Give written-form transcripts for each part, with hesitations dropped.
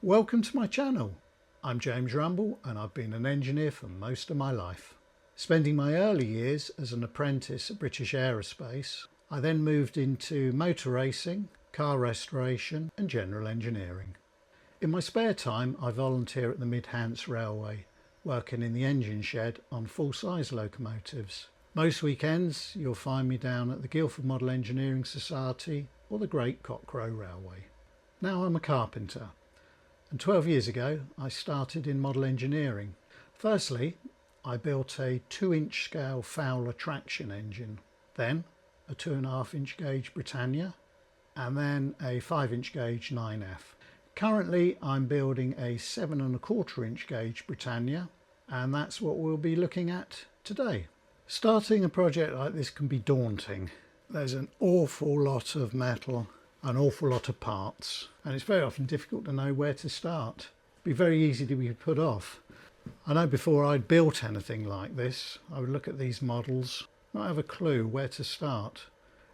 Welcome to my channel. I'm James Rumble and I've been an engineer for most of my life. Spending my early years as an apprentice at British Aerospace, I then moved into motor racing, car restoration and general engineering. In my spare time I volunteer at the Mid-Hants Railway, working in the engine shed on full-size locomotives. Most weekends you'll find me down at the Guildford Model Engineering Society or the Great Cockcrow Railway. Now I'm a carpenter, and 12 years ago I started in model engineering. Firstly, I built a 2-inch scale Fowler traction engine, then a 2.5-inch gauge Britannia, and then a 5-inch gauge 9F. Currently I'm building a 7.25-inch gauge Britannia, and that's what we'll be looking at today. Starting a project like this can be daunting. There's an awful lot of metal, an awful lot of parts, and it's very often difficult to know where to start. It'd be very easy to be put off. I know before I'd built anything like this, I would look at these models, not have a clue where to start.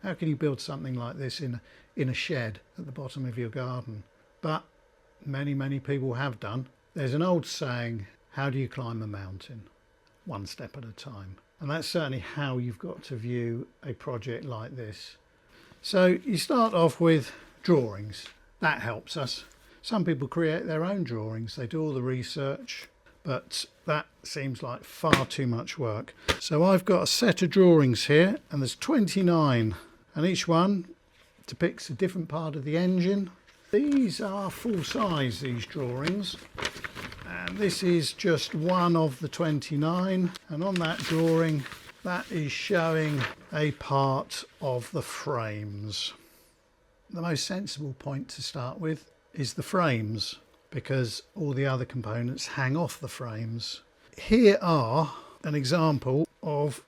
How can you build something like this in a shed at the bottom of your garden? But many people have done. There's an old saying, how do you climb a mountain? One step at a time. And that's certainly how you've got to view a project like this. So you start off with drawings. That helps us. Some people create their own drawings. They do all the research, but that seems like far too much work. So I've got a set of drawings here, and there's 29, and each one depicts a different part of the engine. These are full size, these drawings. And this is just one of the 29, and on that drawing that is showing a part of the frames. The most sensible point to start with is the frames, because all the other components hang off the frames. Here are an example of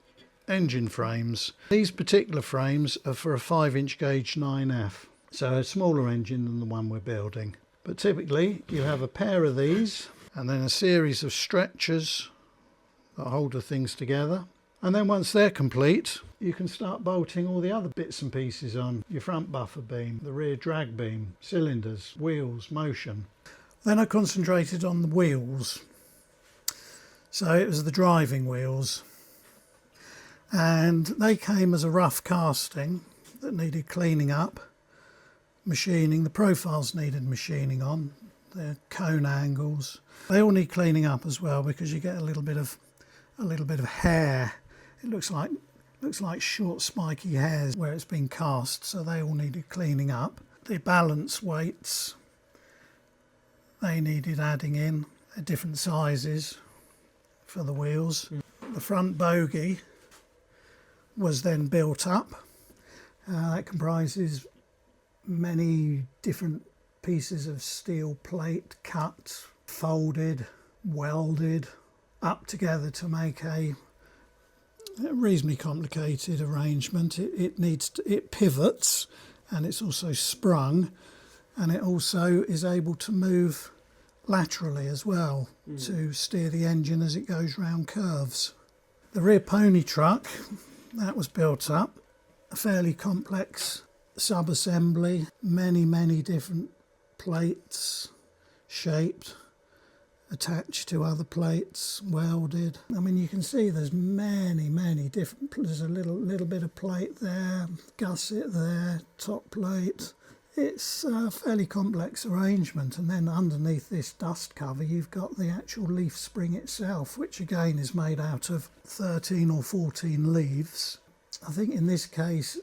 engine frames. These particular frames are for a 5-inch gauge 9F, so a smaller engine than the one we're building. But typically you have a pair of these, and then a series of stretchers that hold the things together. And then once they're complete, you can start bolting all the other bits and pieces on. Your front buffer beam, the rear drag beam, cylinders, wheels, motion. Then I concentrated on the wheels. So it was the driving wheels. And they came as a rough casting that needed cleaning up, machining. The profiles needed machining on. Their cone angles, they all need cleaning up as well, because you get a little bit of hair. It looks like short spiky hairs where it's been cast, so they all needed cleaning up. The balance weights, they needed adding in at different sizes for the wheels. The front bogey was then built up. That comprises many different pieces of steel plate cut, folded, welded up together to make a reasonably complicated arrangement. It pivots, and it's also sprung, and it also is able to move laterally as well to steer the engine as it goes round curves. The rear pony truck, that was built up, a fairly complex sub-assembly, many different plates shaped, attached to other plates, welded. I mean, you can see there's many different, there's a little bit of plate there, gusset there, top plate. It's a fairly complex arrangement, and then underneath this dust cover you've got the actual leaf spring itself, which again is made out of 13 or 14 leaves. I think in this case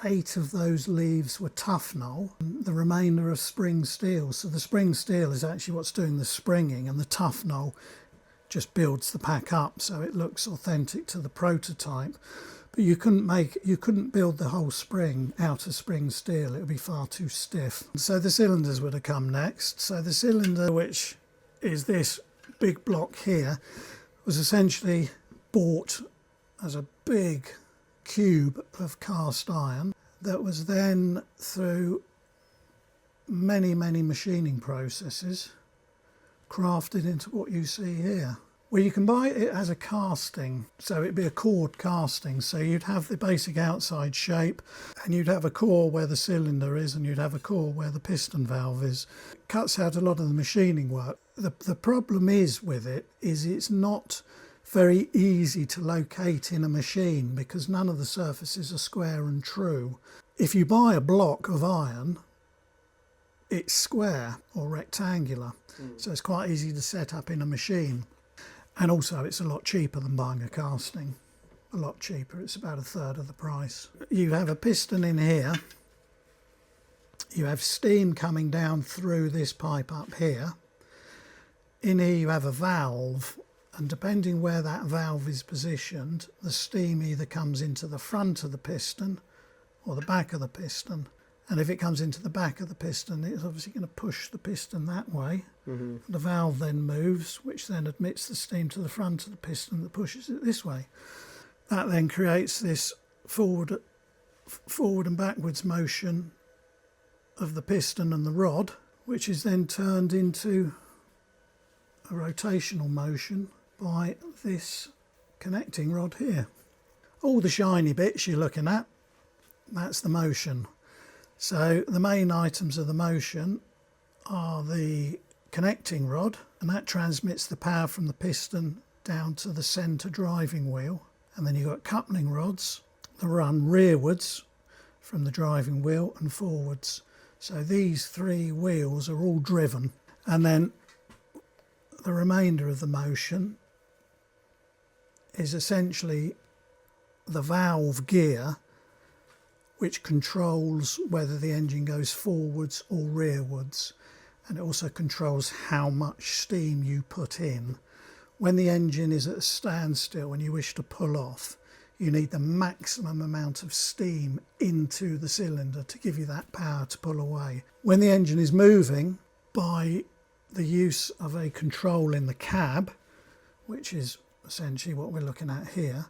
8 of those leaves were tough knoll, the remainder of spring steel. So the spring steel is actually what's doing the springing, and the tough knoll just builds the pack up so it looks authentic to the prototype. But you couldn't build the whole spring out of spring steel, it would be far too stiff. So the cylinders would have come next. So the cylinder, which is this big block here, was essentially bought as a big cube of cast iron that was then, through many machining processes, crafted into what you see here. Well, you can buy it as a casting, so it'd be a cored casting. So you'd have the basic outside shape, and you'd have a core where the cylinder is, and you'd have a core where the piston valve is. It cuts out a lot of the machining work. The problem is with it is it's not very easy to locate in a machine because none of the surfaces are square and true. If you buy a block of iron, it's square or rectangular, so it's quite easy to set up in a machine. And also it's a lot cheaper than buying a casting, a lot cheaper. It's about a third of the price. You have a piston in here. You have steam coming down through this pipe up here. In here you have a valve, and depending where that valve is positioned, the steam either comes into the front of the piston or the back of the piston. And if it comes into the back of the piston, it's obviously going to push the piston that way. The valve then moves, which then admits the steam to the front of the piston that pushes it this way. That then creates this forward and backwards motion of the piston and the rod, which is then turned into a rotational motion by this connecting rod here. All the shiny bits you're looking at, that's the motion. So the main items of the motion are the connecting rod, and that transmits the power from the piston down to the centre driving wheel. And then you've got coupling rods that run rearwards from the driving wheel and forwards. So these three wheels are all driven. And then the remainder of the motion is essentially the valve gear, which controls whether the engine goes forwards or rearwards, and it also controls how much steam you put in. When the engine is at a standstill and you wish to pull off, you need the maximum amount of steam into the cylinder to give you that power to pull away. When the engine is moving, by the use of a control in the cab, which is essentially what we're looking at here,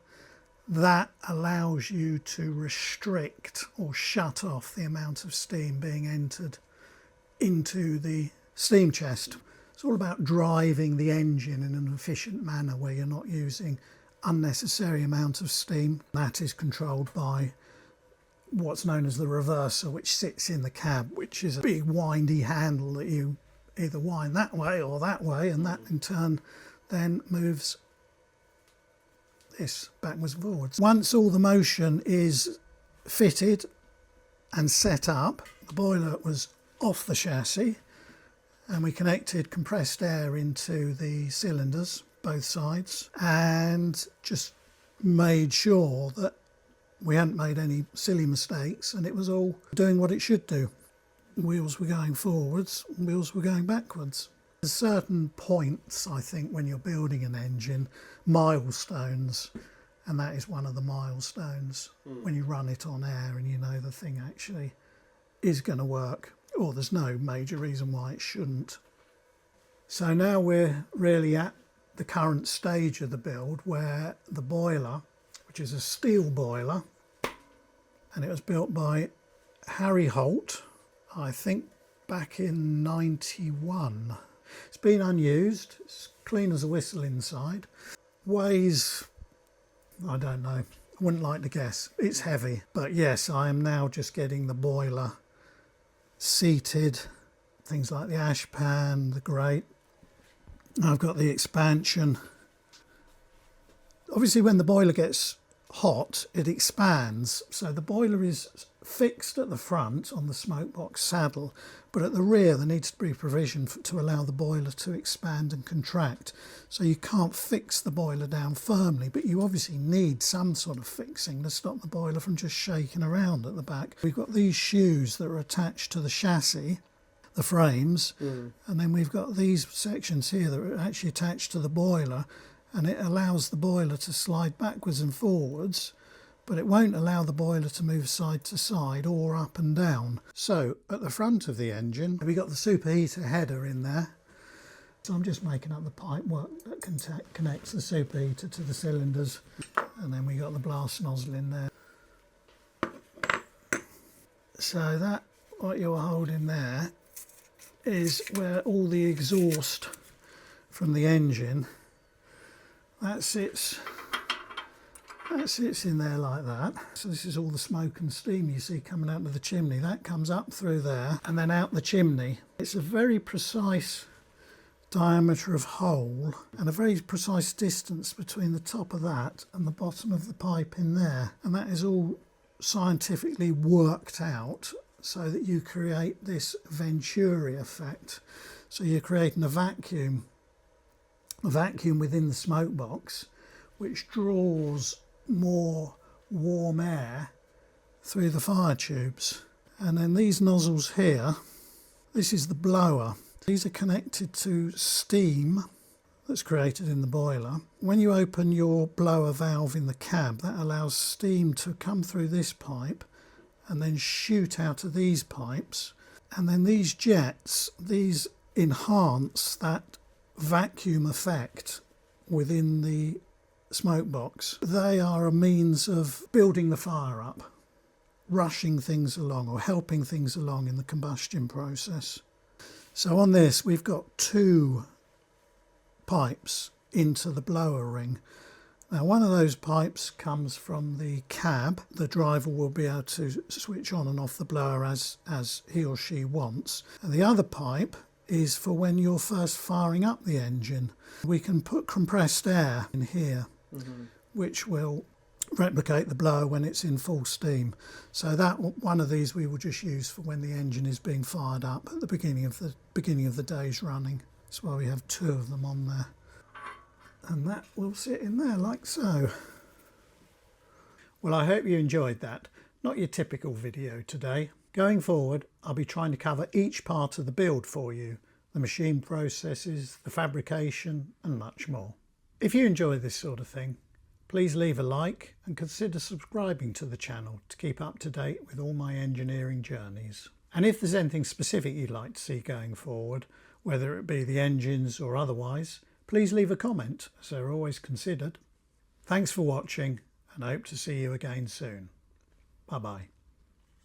that allows you to restrict or shut off the amount of steam being entered into the steam chest. It's all about driving the engine in an efficient manner where you're not using unnecessary amount of steam. That is controlled by what's known as the reverser, which sits in the cab, which is a big windy handle that you either wind that way or that way, and that in turn then moves this backwards and forwards. Once all the motion is fitted and set up, the boiler was off the chassis, and we connected compressed air into the cylinders, both sides, and just made sure that we hadn't made any silly mistakes and it was all doing what it should do. Wheels were going forwards, wheels were going backwards. There's certain points, I think, when you're building an engine, milestones, and that is one of the milestones when you run it on air and you know the thing actually is going to work, or there's no major reason why it shouldn't. So now we're really at the current stage of the build where the boiler, which is a steel boiler, and it was built by Harry Holt, I think back in 91. It's been unused, it's clean as a whistle inside. Weighs, I don't know, I wouldn't like to guess. It's heavy, but yes, I am now just getting the boiler seated, things like the ash pan, the grate. I've got the expansion. Obviously when the boiler gets hot, it expands, so the boiler is fixed at the front on the smoke box saddle, but at the rear there needs to be provision to allow the boiler to expand and contract. So you can't fix the boiler down firmly, but you obviously need some sort of fixing to stop the boiler from just shaking around at the back. We've got these shoes that are attached to the chassis, the frames, and then we've got these sections here that are actually attached to the boiler, and it allows the boiler to slide backwards and forwards, but it won't allow the boiler to move side to side or up and down. So at the front of the engine, we've got the superheater header in there. So I'm just making up the pipe work that connects the superheater to the cylinders, and then we got the blast nozzle in there. So that, what you're holding there, is where all the exhaust from the engine that sits in there like that. So this is all the smoke and steam you see coming out of the chimney. That comes up through there and then out the chimney. It's a very precise diameter of hole and a very precise distance between the top of that and the bottom of the pipe in there. And that is all scientifically worked out so that you create this Venturi effect. So you're creating a vacuum within the smoke box, which draws more warm air through the fire tubes. And then these nozzles here, this is the blower. These are connected to steam that's created in the boiler. When you open your blower valve in the cab, that allows steam to come through this pipe and then shoot out of these pipes. And then these jets, these enhance that vacuum effect within the smoke box. They are a means of building the fire up, rushing things along or helping things along in the combustion process. So on this we've got 2 pipes into the blower ring. Now one of those pipes comes from the cab. The driver will be able to switch on and off the blower as he or she wants. And the other pipe is for when you're first firing up the engine. We can put compressed air in here, which will replicate the blower when it's in full steam. So that one of these we will just use for when the engine is being fired up at the beginning of the day's running. That's why we have 2 of them on there. And that will sit in there like so. Well, I hope you enjoyed that. Not your typical video today. Going forward, I'll be trying to cover each part of the build for you, the machine processes, the fabrication and much more. If you enjoy this sort of thing, please leave a like and consider subscribing to the channel to keep up to date with all my engineering journeys. And if there's anything specific you'd like to see going forward, whether it be the engines or otherwise, please leave a comment, as they're always considered. Thanks for watching and I hope to see you again soon. Bye bye.